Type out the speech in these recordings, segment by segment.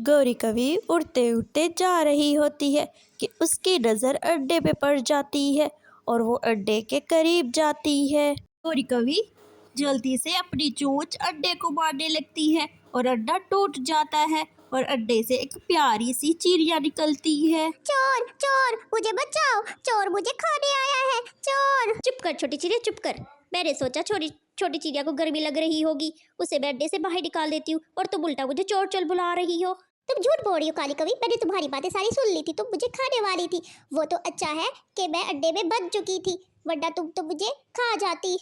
गौरी कभी उड़ते उड़ते जा रही होती है कि उसकी नज़र अड्डे पे पड़ जाती है और वो अड्डे के करीब जाती है। गौरी कभी जल्दी से अपनी चोंच अड्डे को मारने लगती है और अड्डा टूट जाता है और अड्डे से एक प्यारी सी चिड़िया निकलती है। चोर चोर मुझे बचाओ, चोर मुझे खाने आया है, चोर। चुप कर छोटी चिड़िया, चुप कर। मैंने सोचा छोटी छोटी चिड़िया को गर्मी लग रही होगी, उसे मैं अड्डे से बाहर निकाल देती हूँ और तुम उल्टा मुझे चोर चल बुला रही हो। तुम झूठ बोल रही हो काली कवि, मैंने तुम्हारी बातें सारी सुन ली थी। तुम मुझे खाने वाली थी। वो तो अच्छा है कि मैं अड्डे में बंद चुकी थी, वरना तुम तो मुझे खा जाती।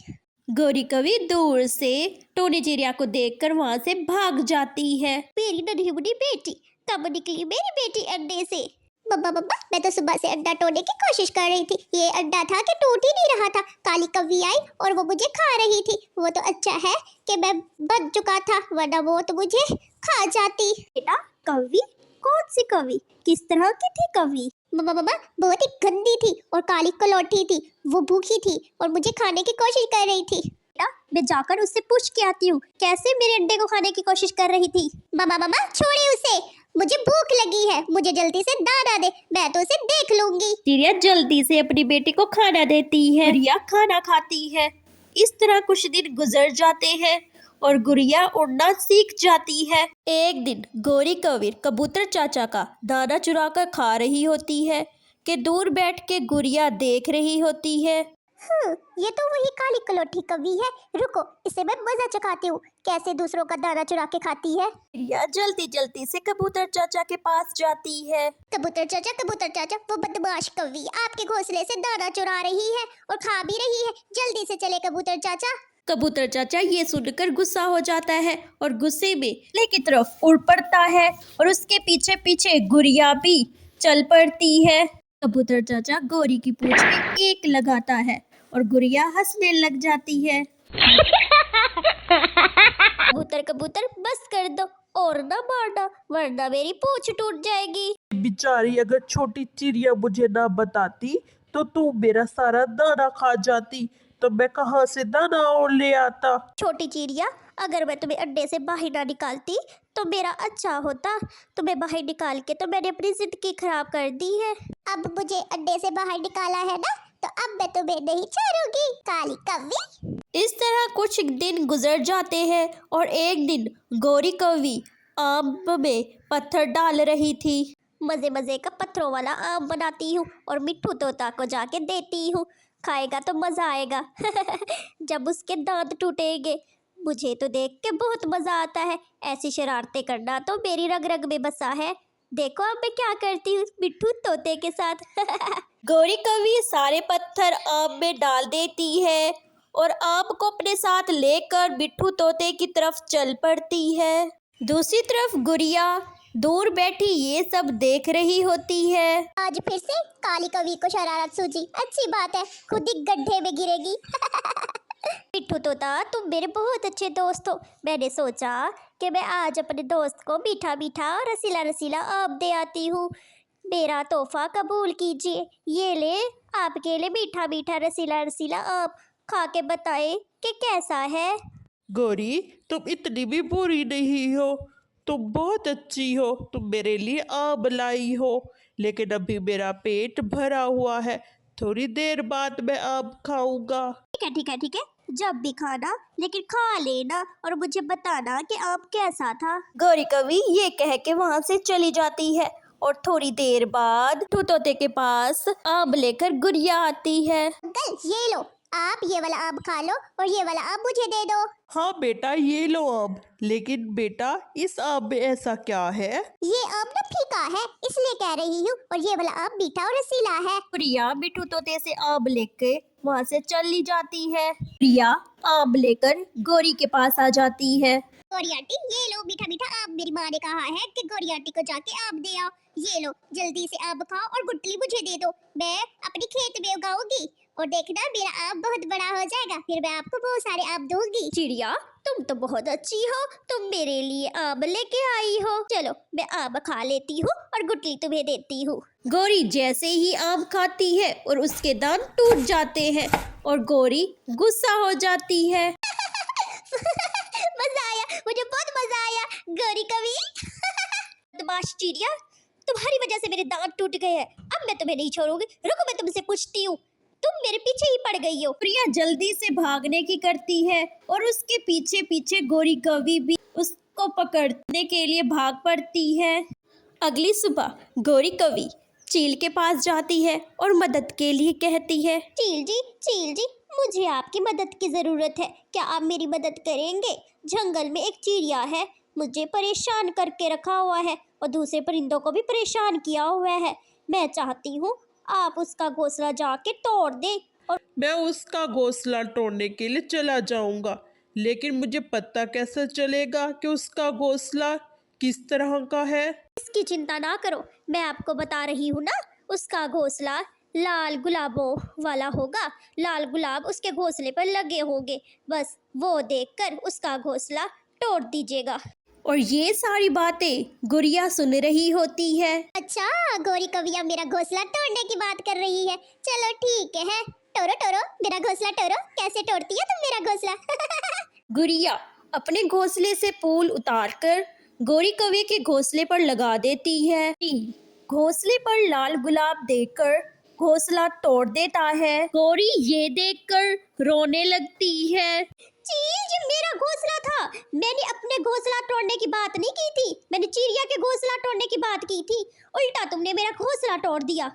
गौरी कभी दूर से टोनी चिड़िया को देखकर वहां से भाग जाती है। मेरी नन्ही मुन्नी बेटी, कब निकली मेरी बेटी अड्डे से? बब्बा बब्बा, मैं तो सुबह से अड्डा तोड़ने की कोशिश कर रही थी। ये अड्डा था कि टूट ही नहीं रहा था। काली कव्वी आई और वो मुझे खा रही थी। वो तो अच्छा है कि मैं बच चुका था, वरना वो तो मुझे खा जाती। बेटा कव्वी? कौन सी कव्वी? किस तरह की थी कव्वी? बब्बा बब्बा, बहुत ही गंदी थी और काली कलौटी थी। वो भूखी थी और मुझे खाने की कोशिश कर रही थी। बेटा मैं जाकर उससे पूछ के आती हूँ, कैसे मेरे अंडे को खाने की कोशिश कर रही थी। बाबा बाबा छोड़िए उसे, मुझे भूख लगी है, मुझे जल्दी से दाना दे, मैं तो उसे देख लूंगी। चिड़िया जल्दी से अपनी बेटी को खाना देती है। गुड़िया खाना खाती है। इस तरह कुछ दिन गुजर जाते हैं और गुड़िया उड़ना सीख जाती है। एक दिन गौरी कबीर कबूतर चाचा का दाना चुराकर खा रही होती है कि दूर बैठ के गुड़िया देख रही होती है। ये तो वही काली कलौटी कवि है। रुको, इसे मैं मजा चखाती हूँ, कैसे दूसरों का दाना चुरा के खाती है। चिड़िया जल्दी जल्दी से कबूतर चाचा के पास जाती है। कबूतर चाचा, वो बदमाश कवि आपके घोंसले से दाना चुरा रही है और खा भी रही है। जल्दी से चले कबूतर चाचा। कबूतर चाचा ये सुनकर गुस्सा हो जाता है और गुस्से में किले की तरफ उड़ पड़ता है और उसके पीछे पीछे गुड़िया भी चल पड़ती है। कबूतर चाचा गौरी की पूंछ में एक लगाता है और गुड़िया हंसने लग जाती है। कबूतर कबूतर बस कर दो और ना मारना, वरना मेरी पूंछ टूट जाएगी। बेचारी, अगर छोटी चिड़िया मुझे ना बताती तो तू मेरा सारा दाना खा जाती, तो मैं कहाँ से दाना और ले आता। छोटी चिड़िया, अगर मैं तुम्हें अड्डे से बाहर ना निकालती तो मेरा अच्छा होता। तुम्हें बाहर निकाल के तो मैंने अपनी जिंदगी खराब कर दी है। अब मुझे अड्डे से बाहर निकाला है ना, तो अब मैं तुम्हें नहीं छोड़ूंगी काली कव्वी। इस तरह कुछ दिन गुजर जाते हैं और एक दिन गौरी कौवी आम में पत्थर डाल रही थी। मजे मजे का पत्थरों वाला आम बनाती हूँ और मिट्ठू तोता को जाके देती हूँ। खाएगा तो मजा आएगा जब उसके दांत टूटेंगे। मुझे तो देख के बहुत मजा आता है। ऐसी शरारतें करना तो मेरी रग रग में बसा है। देखो अब मैं क्या करती हूँ मिट्ठू तोते के साथ। गौरी कौवी सारे पत्थर आम में डाल देती है और आम को अपने साथ लेकर मिट्ठू तोते की तरफ चल पड़ती है। दूसरी तरफ गुड़िया दूर बैठी ये सब देख रही होती है। आज फिर से काली कवि को शरारत सूझी। अच्छी बात है, खुद ही गड्ढे में गिरेगी। मिट्ठू तोता, तुम मेरे बहुत अच्छे दोस्त हो। मैंने सोचा कि मैं आज अपने दोस्त को मीठा मीठा रसीला रसीला आम दे आती हूँ। मेरा तोहफा कबूल कीजिए। ये ले आपके लिए मीठा मीठा रसीला रसीला आम। खा के बताए कि कैसा है। गौरी, तुम इतनी भी बुरी नहीं हो, तुम बहुत अच्छी हो। तुम मेरे लिए आम लाई हो, लेकिन अभी मेरा पेट भरा हुआ है। थोड़ी देर बाद मैं आम खाऊंगा। ठीक है, जब भी खाना, लेकिन खा लेना और मुझे बताना कि आम कैसा था। गौरी कवि ये कह के वहां से चली जाती है और थोड़ी देर बाद मिट्ठू तोते के पास आम लेकर गुड़िया आती है। अंकल ये लो, आप ये वाला आम खा लो और ये वाला आम मुझे दे दो। हाँ बेटा, ये लो आम। लेकिन बेटा, इस आम में ऐसा क्या है? ये आम ना फीका है, इसलिए कह रही हूँ, और ये वाला आम मीठा और रसीला है। प्रिया मिट्ठू तोते से आम लेके वहां से चली जाती है। प्रिया आम लेकर गौरी के पास आ जाती है। गौरी आंटी ये लो मीठा मीठा आम। मेरी माँ ने कहा है कि गौरी आंटी को जाके आम दे आओ। ये लो जल्दी से आम खाओ और गुठली मुझे दे दो। मैं अपने खेत में उगाऊंगी और देखना मेरा आम बहुत बड़ा हो जाएगा, फिर मैं आपको बहुत सारे आम दूंगी। चिड़िया तुम तो बहुत अच्छी हो, तुम मेरे लिए आम लेके आई हो। चलो मैं आम खा लेती हूँ और गुठली तुम्हें देती हूँ। गौरी जैसे ही आम खाती है और उसके दांत टूट जाते हैं और गौरी गुस्सा हो जाती है। मजा आया, मुझे बहुत मजा आया गौरी कवि। बदमाश चिड़िया, तुम्हारी वजह से मेरे दांत टूट गए हैं। अब मैं तुम्हें नहीं छोड़ूंगी। रुको, मैं तुमसे पूछती हूँ, तुम मेरे पीछे ही पड़ गई हो। प्रिया जल्दी से भागने की करती है और उसके पीछे पीछे गौरी कवि भी उसको पकड़ने के लिए भाग पड़ती है। अगली सुबह गौरी कवि चील के पास जाती है और मदद के लिए कहती है। चील जी, मुझे आपकी मदद की ज़रूरत है। क्या आप मेरी मदद करेंगे? जंगल में एक चिड़िया है, मुझे परेशान करके रखा हुआ है और दूसरे परिंदों को भी परेशान किया हुआ है। मैं चाहती हूँ आप उसका घोंसला जाके तोड़ दें। और मैं उसका घोंसला तोड़ने के लिए चला जाऊंगा, लेकिन मुझे पता कैसे चलेगा कि उसका घोंसला किस तरह का है? इसकी चिंता ना करो, मैं आपको बता रही हूँ ना। उसका घोंसला लाल गुलाबों वाला होगा। लाल गुलाब उसके घोंसले पर लगे होंगे, बस वो देखकर उसका घोंसला तोड़ दीजिएगा। और ये सारी बातें गुड़िया सुन रही होती है। अच्छा, गौरी कविया मेरा घोंसला तोड़ने की बात कर रही है। चलो ठीक है, तोड़ो तोड़ो मेरा घोंसला तोड़ो। कैसे तोड़ती है तुम मेरा घोंसला? गुड़िया अपने घोंसले से फूल उतारकर गौरी कवि के घोंसले पर लगा देती है। घोंसले पर लाल गुलाब देखकर घोंसला तोड़ देता है। गौरी ये देखकर रोने लगती है। चील, ये मेरा घोंसला था। मैंने अपने घोंसला तोड़ने की बात नहीं की थी, मैंने चिड़िया के घोंसला तोड़ने की बात की थी। उल्टा तुमने मेरा घोंसला तोड़ दिया।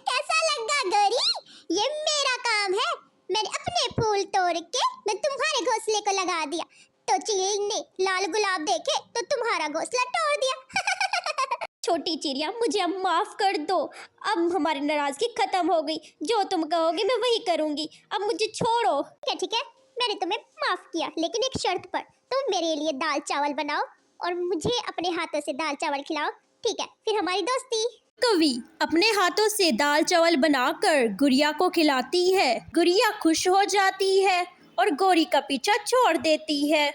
कैसा लगा गौरी? ये मेरा काम है। मैंने अपने फूल तोड़ के मैं तुम्हारे घोंसले को लगा दिया, तो चील ने लाल गुलाब देखे तो तुम्हारा घोंसला तोड़ दिया। छोटी चिड़िया, मुझे अब माफ कर दो। अब हमारी नाराजगी खत्म हो गई। जो तुम कहोगे मैं वही करूंगी। अब मुझे छोड़ो। ठीक है, मैंने तुम्हें माफ किया, लेकिन एक शर्त पर। तुम मेरे लिए दाल चावल बनाओ और मुझे अपने हाथों से दाल चावल खिलाओ। ठीक है, फिर हमारी दोस्ती। कवि अपने हाथों से दाल चावल बनाकर गुड़िया को खिलाती है। गुड़िया खुश हो जाती है और गौरी का पीछा छोड़ देती है।